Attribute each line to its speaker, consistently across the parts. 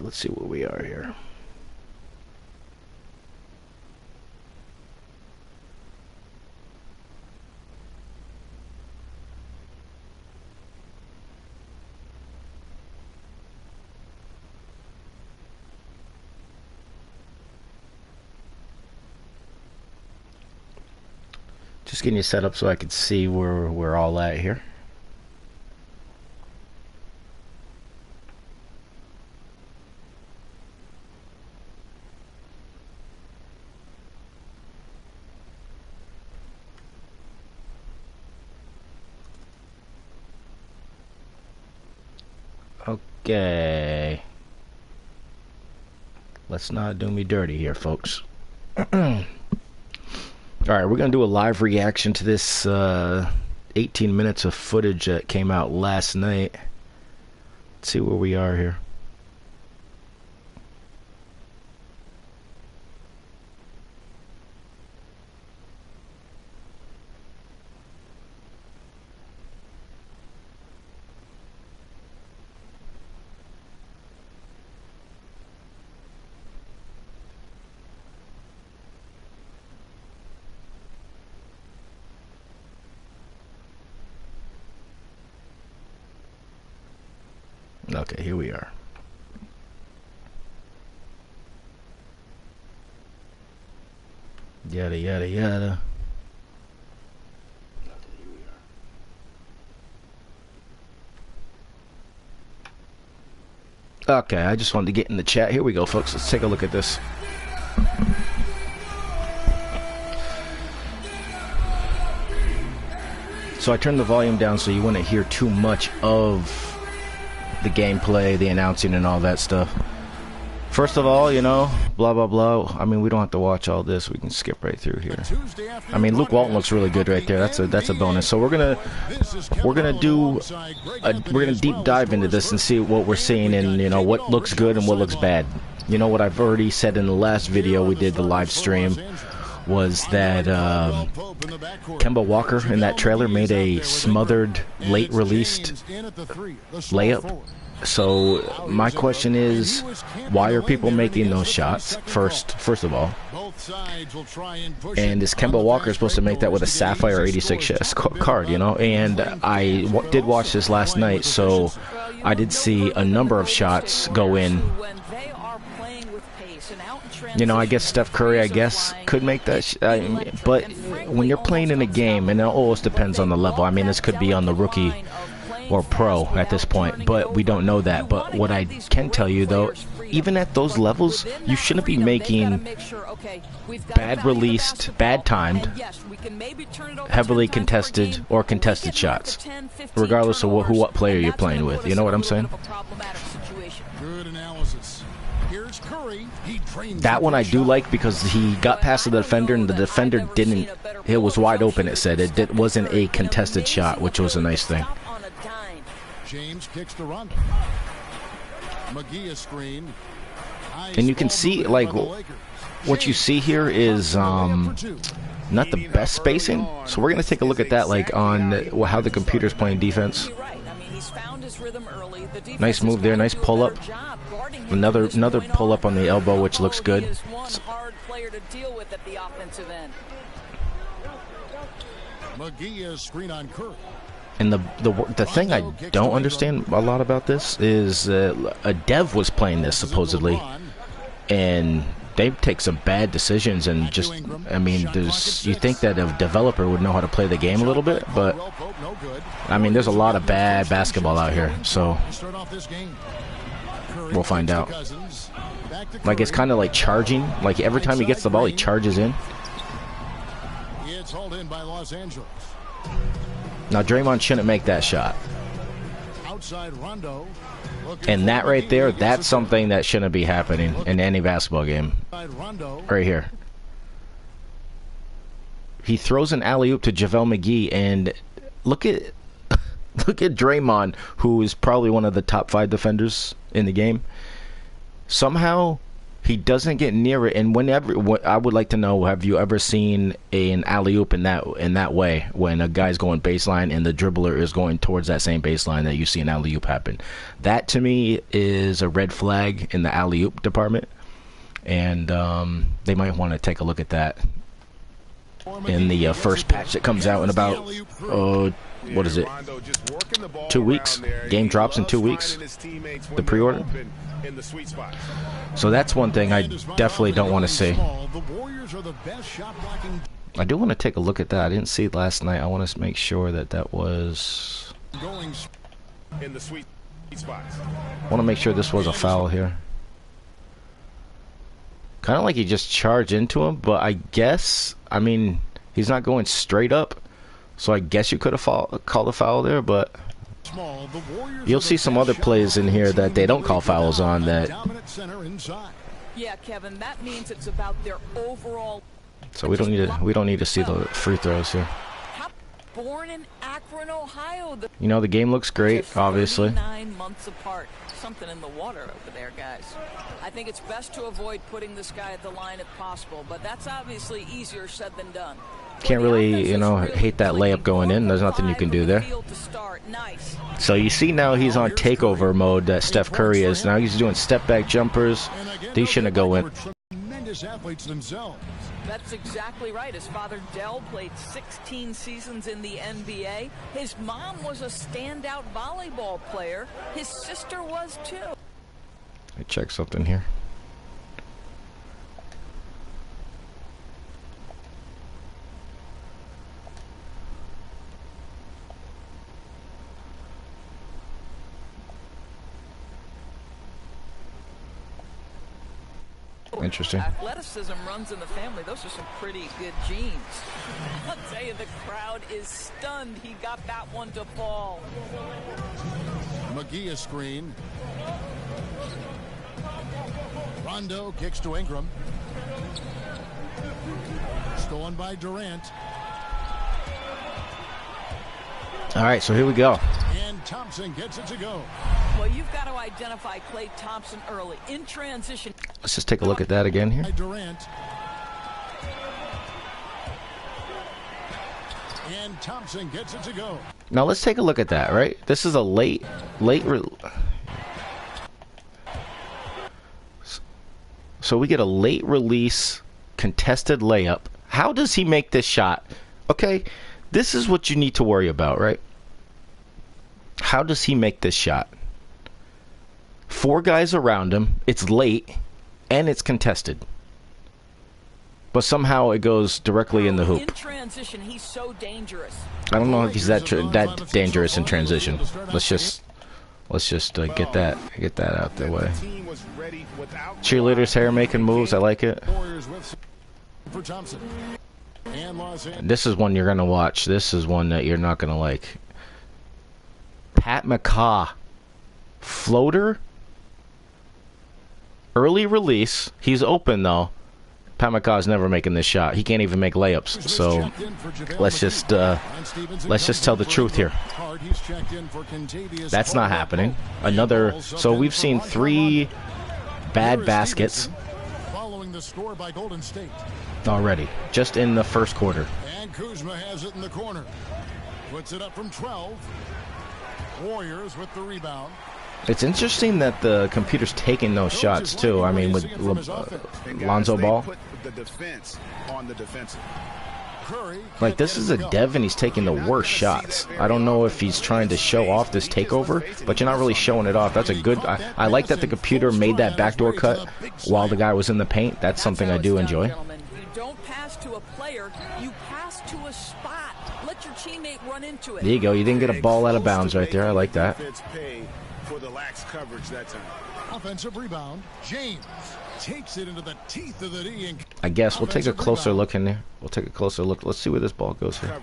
Speaker 1: let's see where we are here. Just getting you set up so I could see where we're all at here. Okay. Let's not do me dirty here, folks. Alright, we're going to do a live reaction to this 18 minutes of footage that came out last night. Let's see where we are here. Okay, here we are. Yada yada yada. Okay, I just wanted to get in the chat. Here we go, folks. Let's take a look at this. So I turned the volume down so you wouldn't hear too much of the gameplay, the announcing, and all that stuff. First of all, you know, blah blah blah. I mean, we don't have to watch all this. We can skip right through here. I mean, Luke Walton looks really good right there. That's a bonus. So we're gonna deep dive into this and see what we're seeing, and you know what looks good and what looks bad. You know what I've already said in the last video we did, the live stream, was that Kemba Walker in that trailer made a smothered, late-released layup. So my question is, why are people making those shots? First of all, and is Kemba Walker supposed to make that with a Sapphire 86 card? You know, and I did watch this last night, so I did see a number of shots go in. You know, I guess Steph Curry, could make that. But when you're playing in a game, and it always depends on the level. I mean, this could be on the rookie or pro at this point, but we don't know that. But what I can tell you, though, even at those levels, you shouldn't be making bad released, bad timed, heavily contested or contested shots, regardless of what player you're playing with. You know what I'm saying? That one I do like because he got past the defender and the defender didn't. It was wide open. It said it wasn't a contested shot, which was a nice thing.
Speaker 2: James kicks to Rondo. McGee screen.
Speaker 1: And you can see, like, what you see here is not the best spacing. So we're gonna take a look at that, like on how the computer's playing defense. Nice move there. Nice pull up. Another pull up on the elbow, which looks good.
Speaker 2: McGee screen on Curry.
Speaker 1: And the thing I don't understand a lot about this is a dev was playing this supposedly, and they take some bad decisions and just, I mean, you think that a developer would know how to play the game a little bit, but I mean, there's a lot of bad basketball out here, so we'll find out. Like, it's kind of like charging. Like, every time he gets the ball, he charges in.
Speaker 2: It's hauled in by Los Angeles.
Speaker 1: Now, Draymond shouldn't make that shot.
Speaker 2: Outside Rondo.
Speaker 1: And that right there, that's something that shouldn't be happening in any basketball game. Right here. He throws an alley-oop to JaVale McGee, and look at Draymond, who is probably one of the top 5 defenders in the game. Somehow, he doesn't get near it. And I would like to know, have you ever seen an alley-oop in that way, when a guy's going baseline and the dribbler is going towards that same baseline, that you see an alley-oop happen? That to me is a red flag in the alley-oop department, and they might want to take a look at that in the first patch that comes out in about what is it, 2 weeks? Game drops in 2 weeks, the pre-order. So that's one thing I definitely don't want to see. I do want to take a look at that. I didn't see it last night. I want to make sure that was... I want to make sure this was a foul here. Kind of like he just charged into him, but I guess, I mean, he's not going straight up, so I guess you could have called a foul there, but you'll see some other plays in here that they don't call fouls on that.
Speaker 3: Yeah, Kevin, that means it's about their overall.
Speaker 1: So we don't need to see the free throws here.
Speaker 3: Born in Akron, Ohio.
Speaker 1: You know, the game looks great, obviously.
Speaker 3: 9 months apart. Something in the water over there, guys. I think it's best to avoid putting this guy at the line if possible, but that's obviously easier said than done.
Speaker 1: Can't really, you know, hate that layup going in. There's nothing you can do there. So you see now he's on takeover mode, that Steph Curry is. Now he's doing step back jumpers. These shouldn't go in.
Speaker 2: Tremendous athletes themselves.
Speaker 3: That's exactly right. His father, Dell, played 16 seasons in the NBA. His mom was a standout volleyball player. His sister was, too.
Speaker 1: Let me check something here. Interesting.
Speaker 3: Athleticism runs in the family. Those are some pretty good genes. I'll tell you, the crowd is stunned he got that one to fall.
Speaker 2: McGee a screen. Rondo kicks to Ingram. Stolen by Durant.
Speaker 1: All right, so here we go.
Speaker 2: And Thompson gets it to go.
Speaker 3: Well, you've got to identify Klay Thompson early in transition.
Speaker 1: Let's just take a look at that again here.
Speaker 2: Durant. And Thompson gets it to go.
Speaker 1: Now let's take a look at that, right? This is a late so we get a late release contested layup. How does he make this shot? Okay, this is what you need to worry about, right? How does he make this shot? 4 guys around him, it's late, and it's contested. But somehow it goes directly in the hoop.
Speaker 3: In transition, he's so dangerous.
Speaker 1: I don't know if he's that dangerous in transition. Let's just get that out the way. Cheerleaders hair making moves. I like it. This is one you're gonna watch. This is one that you're not gonna like. Pat McCaw, floater, early release. He's open though. Pat McCaw's never making this shot. He can't even make layups. So let's just tell the truth here. That's not happening. Another. So we've seen 3 bad baskets
Speaker 2: following the score by Golden State
Speaker 1: already, just in the first quarter.
Speaker 2: And Kuzma has it in the corner, puts it up from 12. Warriors with the rebound.
Speaker 1: It's interesting that the computer's taking those shots too. I mean, with Lonzo Ball, like this is a dev and he's taking the worst shots. I don't know if he's trying to show off this takeover, but you're not really showing it off. That's a good. I like that the computer made that backdoor cut while the guy was in the paint. That's something I do enjoy.
Speaker 3: You don't pass to a player, you pass to a spot. Let your teammate run into it.
Speaker 1: There you go. You didn't get a ball out of bounds right there. I like that.
Speaker 2: For the lax coverage that time. Offensive rebound. James takes it into the teeth of the D. And
Speaker 1: I guess we'll take a closer look in there. We'll take a closer look. Let's see where this ball goes here.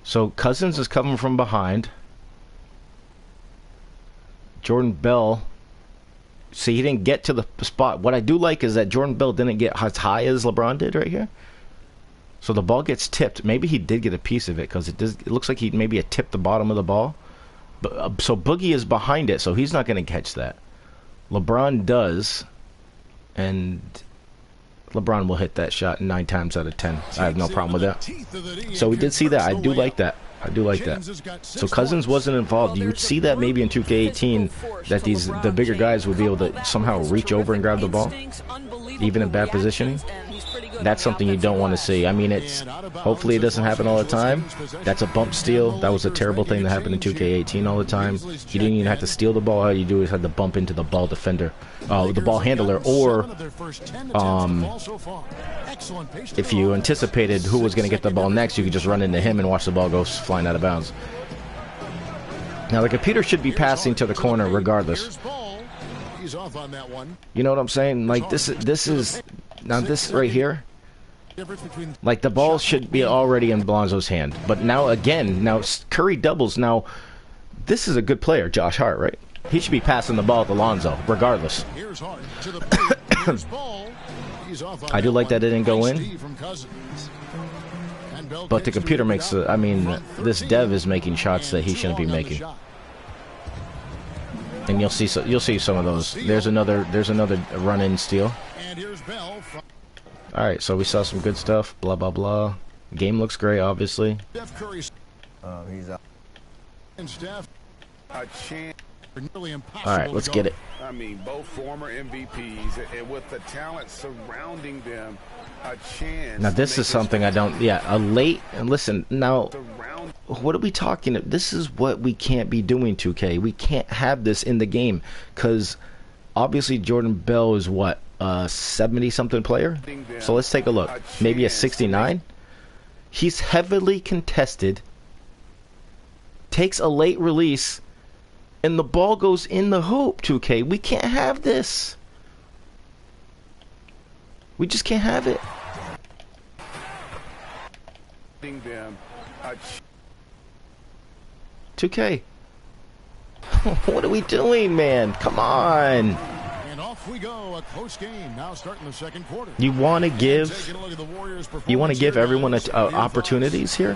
Speaker 1: So Cousins is coming from behind. Jordan Bell. See, he didn't get to the spot. What I do like is that Jordan Bell didn't get as high as LeBron did right here. So the ball gets tipped. Maybe he did get a piece of it because it looks like he maybe tipped the bottom of the ball. So Boogie is behind it, so he's not going to catch that. LeBron does, and LeBron will hit that shot 9 times out of 10. I have no problem with that. So we did see that. I do like that. I do like that. So Cousins wasn't involved. You would see that maybe in 2K18 that the bigger guys would be able to somehow reach over and grab the ball, even in bad positioning. That's something you don't want to see. I mean, hopefully it doesn't happen all the time. That's a bump steal. That was a terrible thing that happened in 2K18 all the time. You didn't even have to steal the ball. All you do is have to bump into the ball defender, the ball handler, or if you anticipated who was going to get the ball next, you could just run into him and watch the ball go flying out of bounds. Now the computer should be passing to the corner regardless. You know what I'm saying? Like this is now this right here. Like the ball should be already in Lonzo's hand, but now Curry doubles. Now this is a good player, Josh Hart, right? He should be passing the ball to Lonzo regardless. I do like that it didn't go in, but the computer makes I mean, this dev is making shots that he shouldn't be making. And you'll see some of those. There's another run-in steal. All right, so we saw some good stuff. Blah blah blah. Game looks great, obviously.
Speaker 4: He's out.
Speaker 1: All right, let's get it.
Speaker 5: I mean, both former MVPs, and with the talent surrounding them, a chance.
Speaker 1: Now this is something I don't. Yeah, a late. And listen, now, what are we talking? This is what we can't be doing, 2K. We can't have this in the game because obviously Jordan Bell is what, 70-something player. So let's take a look. Maybe a 69. He's heavily contested. Takes a late release. And the ball goes in the hoop, 2K. We can't have this. We just can't have it. 2K. What are we doing, man? Come on.
Speaker 2: And off we go. A close game now starting the second quarter.
Speaker 1: You want to give everyone opportunities here?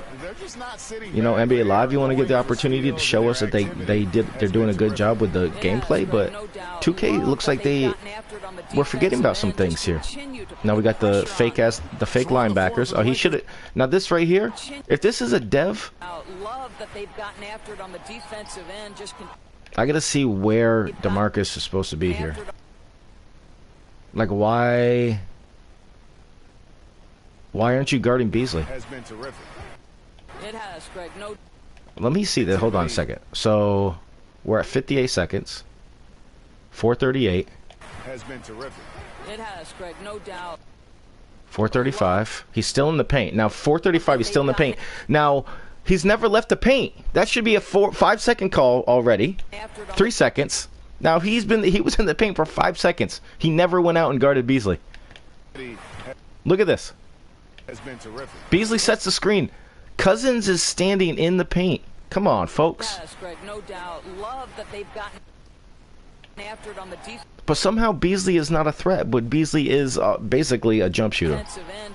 Speaker 1: You know, NBA Live, you want to give the opportunity to show us that they're doing a good job with the gameplay, but 2K looks like we're forgetting about some things here. Now we got the fake linebackers. Oh, he should have. Now this right here, if this is a dev, I gotta see where DeMarcus is supposed to be here. Like why aren't you guarding Beasley?
Speaker 3: It has, Greg. No.
Speaker 1: Let me see that. Hold on a second. So we're at 58 seconds. 4:38.
Speaker 5: Has been terrific.
Speaker 3: It has, Greg. No doubt.
Speaker 1: 4:35. He's still in the paint. Now 4:35. He's still in the paint. Now he's never left the paint. That should be a 5-second call already. 3 seconds. Now he was in the paint for 5 seconds. He never went out and guarded Beasley. Look at this.
Speaker 5: Has been terrific.
Speaker 1: Beasley sets the screen. Cousins is standing in the paint. Come on, folks.
Speaker 3: Yes, Greg, no doubt. Love that they've gotten after it on the defense.
Speaker 1: But somehow Beasley is not a threat, but Beasley is basically a jump shooter.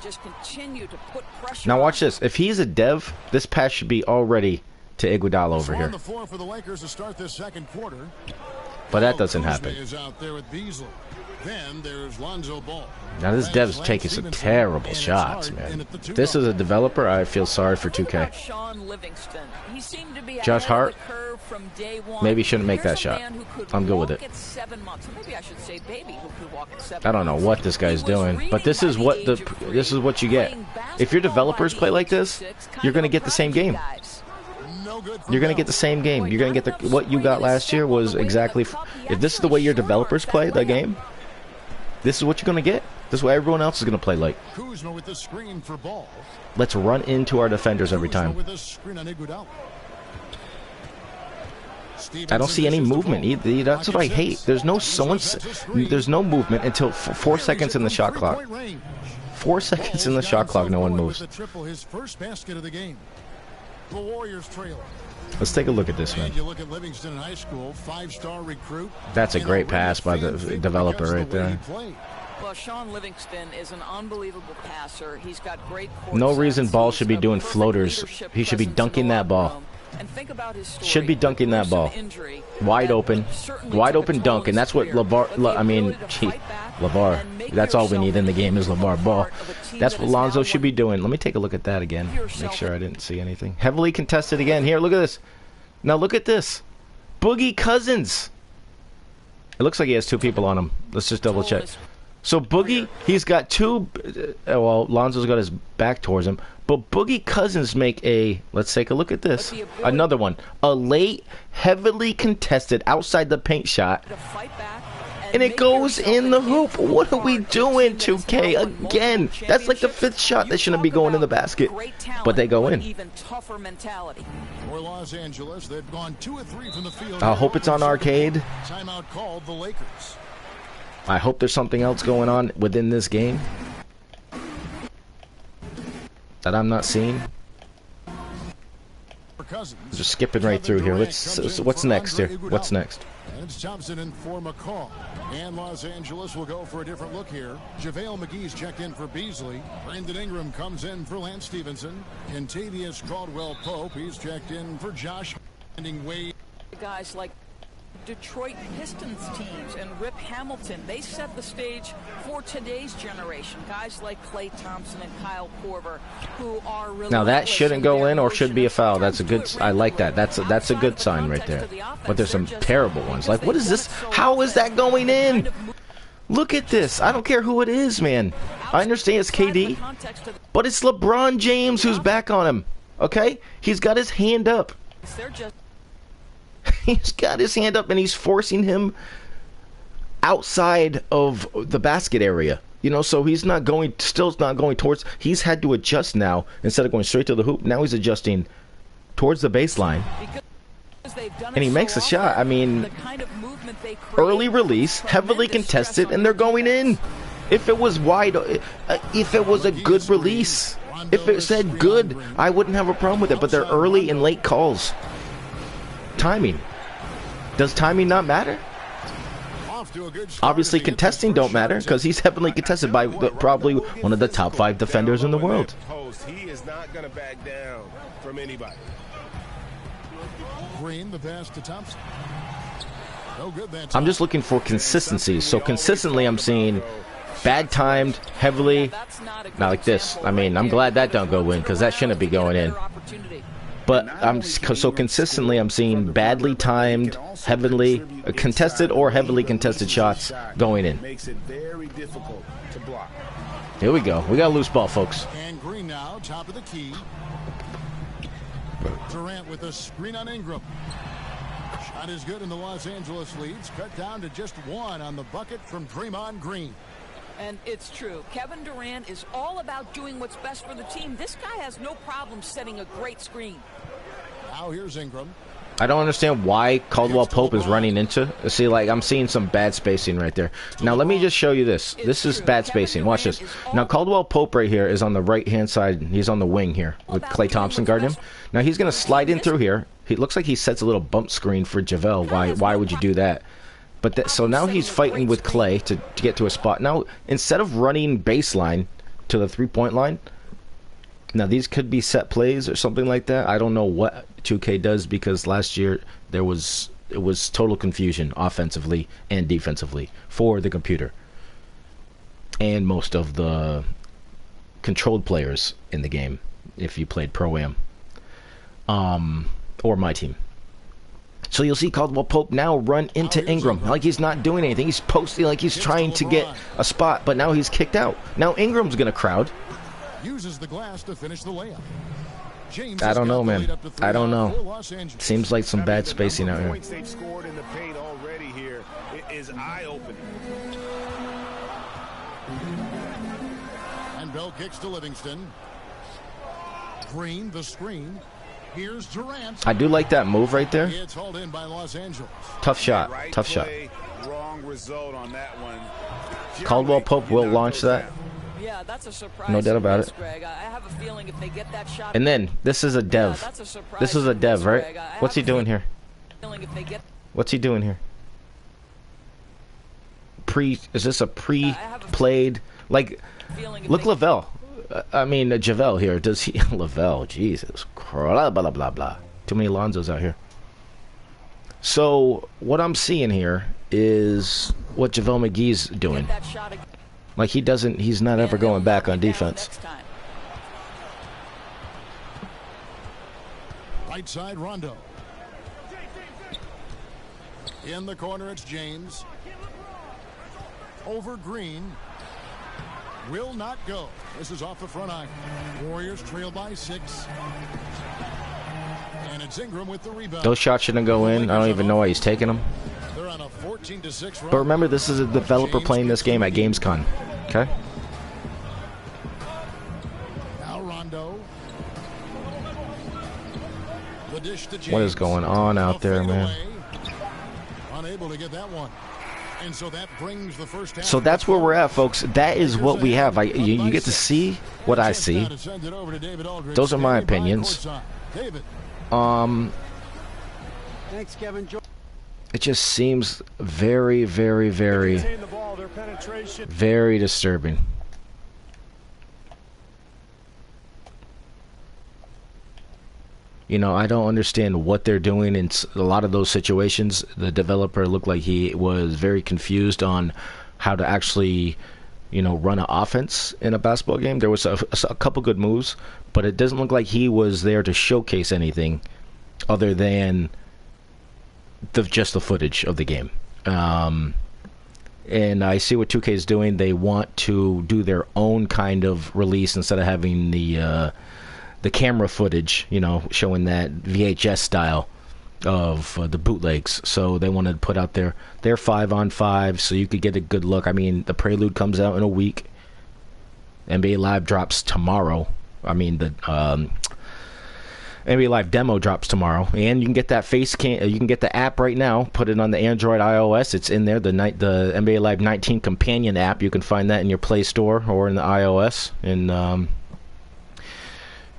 Speaker 3: Just continue to put pressure
Speaker 1: now watch this. If he's a dev, this pass should be all ready to Iguodala over here.
Speaker 2: On the floor for the Lakers to start this second quarter.
Speaker 1: But that doesn't happen.
Speaker 2: Is out there with Beasley. Then there's Lonzo Ball.
Speaker 1: Now this dev's taking some terrible shots, man. If this is a developer, I feel sorry for 2K. Josh Hart maybe shouldn't make that shot. I'm good with it. I don't know what this guy's doing, but this is what you get. If your developers play like this, you're gonna get the same game. You're gonna get the same game. You're gonna get what you got last year was exactly. If this is the way your developers play the game, this is what you're going to get. This is what everyone else is going to play like.
Speaker 2: Kuzma with the screen for Ball.
Speaker 1: Let's run into our defenders every time. I don't see any movement either. That's what I hate. There's no movement until 4 seconds in the shot clock. 4 seconds in the shot clock, no one moves. Let's take a look at this, man.
Speaker 2: You look at Livingston High School, 5-star recruit.
Speaker 1: That's a great pass by the developer right there.
Speaker 3: Well, Sean Livingston is an unbelievable passer. He's got great.
Speaker 1: No reason Ball should be doing floaters. He should be dunking that ball.
Speaker 3: And think about his story.
Speaker 1: Should be dunking that ball.
Speaker 3: Injury
Speaker 1: wide
Speaker 3: that
Speaker 1: open.
Speaker 3: certainly
Speaker 1: Wide
Speaker 3: took a
Speaker 1: open
Speaker 3: toll
Speaker 1: dunk,
Speaker 3: on
Speaker 1: and that's what
Speaker 3: his career.
Speaker 1: LeVar,
Speaker 3: But the
Speaker 1: I mean,
Speaker 3: ability to fight back
Speaker 1: LeVar.
Speaker 3: and make
Speaker 1: That's all we
Speaker 3: yourself
Speaker 1: need in the game is
Speaker 3: into a
Speaker 1: LeVar Ball.
Speaker 3: part of a team
Speaker 1: That's
Speaker 3: that
Speaker 1: what
Speaker 3: is now
Speaker 1: Lonzo should be
Speaker 3: winning.
Speaker 1: doing. Let me take a look at that again.
Speaker 3: Yourself
Speaker 1: Make sure I didn't see anything. Heavily contested again. Here, look at this. Now look at this. Boogie Cousins. It looks like he has two people on him. Let's just double check. So Boogie, he's got two. Well, Lonzo's got his back towards him. But Boogie Cousins make a. Let's take a look at this. Another one. A late, heavily contested outside the paint shot.
Speaker 3: To fight back
Speaker 1: And it
Speaker 3: make
Speaker 1: goes
Speaker 3: yourself
Speaker 1: in the
Speaker 3: into
Speaker 1: hoop.
Speaker 3: a
Speaker 1: What are we
Speaker 3: part of a
Speaker 1: doing,
Speaker 3: team that has
Speaker 1: 2K?
Speaker 3: now won multiple
Speaker 1: Again, that's like the
Speaker 3: championships.
Speaker 1: fifth shot that
Speaker 3: You
Speaker 1: shouldn't be
Speaker 3: talk
Speaker 1: going in the
Speaker 3: about
Speaker 1: basket.
Speaker 3: great talent,
Speaker 1: But they go in.
Speaker 3: Even tougher mentality.
Speaker 2: For Los Angeles, they've gone 2 of 3 from the field.
Speaker 1: I hope it's on arcade.
Speaker 2: Timeout called the Lakers.
Speaker 1: I hope there's something else going on within this game that I'm not seeing.
Speaker 2: For Cousins.
Speaker 1: Just skipping right through here. Let's. What's next here? What's next?
Speaker 2: And it's Thompson in for McCall. And Los Angeles will go for a different look here. JaVale McGee's checked in for Beasley. Brandon Ingram comes in for Lance Stevenson. Kentavious Caldwell-Pope, he's checked in for Josh. Ending Wade.
Speaker 3: Guys like Detroit Pistons teams and Rip Hamilton, they set the stage for today's generation. Guys like Klay Thompson and Kyle Korver, who are
Speaker 1: Now that
Speaker 3: relentless
Speaker 1: shouldn't go
Speaker 3: their
Speaker 1: in or should be a
Speaker 3: motion.
Speaker 1: foul. That's a good.
Speaker 3: Sometimes
Speaker 1: I
Speaker 3: do it
Speaker 1: like that. That's a
Speaker 3: outside
Speaker 1: good
Speaker 3: of the
Speaker 1: sign right
Speaker 3: context
Speaker 1: there.
Speaker 3: of the offense.
Speaker 1: But there's some
Speaker 3: They're just-
Speaker 1: terrible ones. Like, what is
Speaker 3: because
Speaker 1: this?
Speaker 3: they've done it
Speaker 1: How
Speaker 3: so
Speaker 1: is that
Speaker 3: often.
Speaker 1: going
Speaker 3: They
Speaker 1: in?
Speaker 3: kind of move
Speaker 1: Look at this. I don't care who it is, man. I understand it's
Speaker 3: outside the
Speaker 1: KD,
Speaker 3: context of
Speaker 1: but it's LeBron James who's back on him. Okay, he's got his hand up.
Speaker 3: they're just
Speaker 1: He's got his hand up and he's forcing him outside of the basket area. You know, so he's not going, still not going towards, he's had to adjust now. Instead of going straight to the hoop, now he's adjusting towards the baseline.
Speaker 3: because they've done
Speaker 1: And
Speaker 3: it
Speaker 1: he
Speaker 3: so
Speaker 1: makes a shot.
Speaker 3: often,
Speaker 1: I mean,
Speaker 3: the kind of movement they create
Speaker 1: early release, heavily
Speaker 3: tremendous
Speaker 1: contested,
Speaker 3: stress
Speaker 1: and they're
Speaker 3: on
Speaker 1: going in.
Speaker 3: defense.
Speaker 1: If it was wide, if it was a good release, if it said good, I wouldn't have a problem with it. But they're early and late calls. Timing. Does timing not matter?
Speaker 2: Off to a good start
Speaker 1: Obviously,
Speaker 2: as he hits his
Speaker 1: contesting
Speaker 2: first
Speaker 1: don't
Speaker 2: shot.
Speaker 1: matter because he's heavily contested by probably one of the top 5 defenders in the world.
Speaker 6: Post. He is not going to back down from anybody.
Speaker 2: Green, the pass to Thompson. No good that
Speaker 1: I'm
Speaker 2: time.
Speaker 1: just looking for consistency. So consistently, I'm seeing bad timed, heavily.
Speaker 3: That's not a good
Speaker 1: Not like this.
Speaker 3: example
Speaker 1: I mean,
Speaker 3: right
Speaker 1: I'm
Speaker 3: there.
Speaker 1: glad that don't go in because that shouldn't be going in.
Speaker 3: Opportunity.
Speaker 1: But I'm so consistently I'm seeing badly timed, heavily contested or heavily contested shots going in.
Speaker 6: Makes it very difficult to block.
Speaker 1: Here we go. We got a loose ball, folks.
Speaker 2: And Green now, top of the key. Durant with a screen on Ingram. Shot is good, and the Los Angeles leads cut down to just 1 on the bucket from Draymond Green.
Speaker 3: And it's true. Kevin Durant is all about doing what's best for the team. This guy has no problem setting a great screen.
Speaker 2: Now here's Ingram.
Speaker 1: I don't understand why Caldwell Pope is running into. See, like, I'm seeing some bad spacing right there. Now, let me just show you this. This is bad spacing. Watch this. Now, Caldwell Pope right here is on the right-hand side. He's on the wing here with Klay Thompson guarding him. Now, he's going to slide in through here. He looks like he sets a little bump screen for JaVale. Why would you do that? But so now he's fighting with Klay to get to a spot. Now, instead of running baseline to the three-point line, now these could be set plays or something like that. I don't know what 2K does because last year it was total confusion offensively and defensively for the computer and most of the controlled players in the game if you played Pro-Am or my team. So you'll see Caldwell Pope now run into Ingram like he's not doing anything. He's posting like he's trying to get a spot, but now he's kicked out. Now Ingram's going to crowd.
Speaker 2: Uses the glass to finish the layup. James
Speaker 1: I don't
Speaker 2: has
Speaker 1: know,
Speaker 2: got the
Speaker 1: man.
Speaker 2: lead up to 3
Speaker 1: I don't
Speaker 2: now
Speaker 1: know.
Speaker 2: for Los Angeles.
Speaker 1: Seems like some bad
Speaker 6: The
Speaker 1: spacing
Speaker 6: number
Speaker 1: out
Speaker 6: of
Speaker 1: here.
Speaker 6: points they've scored in the paint already here is eye-opening.
Speaker 2: And Bell kicks to Livingston. Green, the screen. Here's Durant.
Speaker 1: I do like that move right there.
Speaker 2: It's hauled in by Los Angeles.
Speaker 1: Tough shot.
Speaker 5: Right
Speaker 1: Tough shot.
Speaker 5: play, wrong result on that one.
Speaker 1: Caldwell Pope will launch that.
Speaker 3: Yeah, that's a surprise.
Speaker 1: No doubt about
Speaker 3: miss,
Speaker 1: it.
Speaker 3: Greg. I have a feeling if they get that shot.
Speaker 1: And then this is a
Speaker 3: Yeah,
Speaker 1: dev.
Speaker 3: that's a surprise
Speaker 1: This is a
Speaker 3: miss,
Speaker 1: dev, right?
Speaker 3: Greg. I have
Speaker 1: What's he
Speaker 3: a
Speaker 1: doing here?
Speaker 3: feeling if they get
Speaker 1: What's he doing here? Is this a
Speaker 3: I have a
Speaker 1: pre-played? Like,
Speaker 3: feeling if
Speaker 1: look
Speaker 3: they
Speaker 1: Lavelle. I mean, JaVale here. Does he? Lavelle, Jesus. Blah, blah, blah, blah. Too many Lonzos out here. So what I'm seeing here is what JaVale McGee's doing. Like he's not ever going back on defense.
Speaker 2: Right side, Rondo. In the corner, it's James. Over Green. Will not go. This is off the front iron. Warriors trail by 6. And it's Ingram with the rebound.
Speaker 1: Those shots shouldn't go in. I don't even know why he's taking them.
Speaker 2: They're on a 14-6 run.
Speaker 1: But remember, this is a developer playing this game at Gamescom. Okay?
Speaker 2: Now Rondo. The dish to James.
Speaker 1: What is going on out there, man?
Speaker 2: Unable to get that one. And so that brings the first half.
Speaker 1: So that's where we're at, folks. That is what we have. You get to see what I see. Those are my opinions.
Speaker 7: Thanks, Kevin.
Speaker 1: It just seems very, very, very, very disturbing. You know, I don't understand what they're doing in a lot of those situations. The developer looked like he was very confused on how to actually, you know, run an offense in a basketball game. There was a couple good moves, but it doesn't look like he was there to showcase anything other than just the footage of the game. And I see what 2K is doing. They want to do their own kind of release instead of having the camera footage, you know, showing that VHS style of the bootlegs. So they wanted to put out their 5-on-5 so you could get a good look. I mean, the Prelude comes out in a week. NBA Live drops tomorrow. I mean, the NBA Live demo drops tomorrow, and you can get that face cam. You can get the app right now. Put it on the Android, iOS. It's in there. The NBA Live 19 companion app. You can find that in your Play Store or in the iOS. And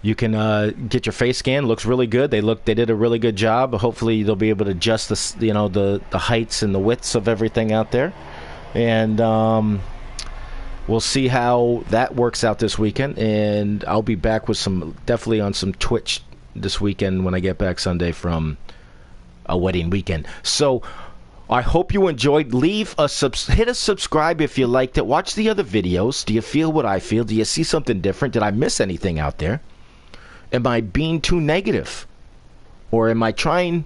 Speaker 1: you can get your face scan. Looks really good. They did a really good job. Hopefully, they'll be able to adjust the heights and the widths of everything out there, and we'll see how that works out this weekend. And I'll be back with definitely on some Twitch this weekend when I get back Sunday from a wedding weekend. So I hope you enjoyed. Hit a subscribe if you liked it. Watch the other videos. Do you feel what I feel? Do you see something different? Did I miss anything out there? Am I being too negative? Or am I trying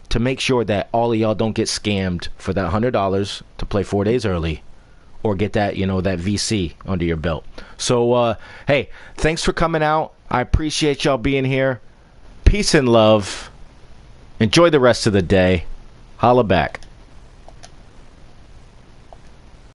Speaker 1: to make sure that all of y'all don't get scammed for that $100 to play 4 days early? Or get that, that VC under your belt. So, hey, thanks for coming out. I appreciate y'all being here. Peace and love. Enjoy the rest of the day. Holla back.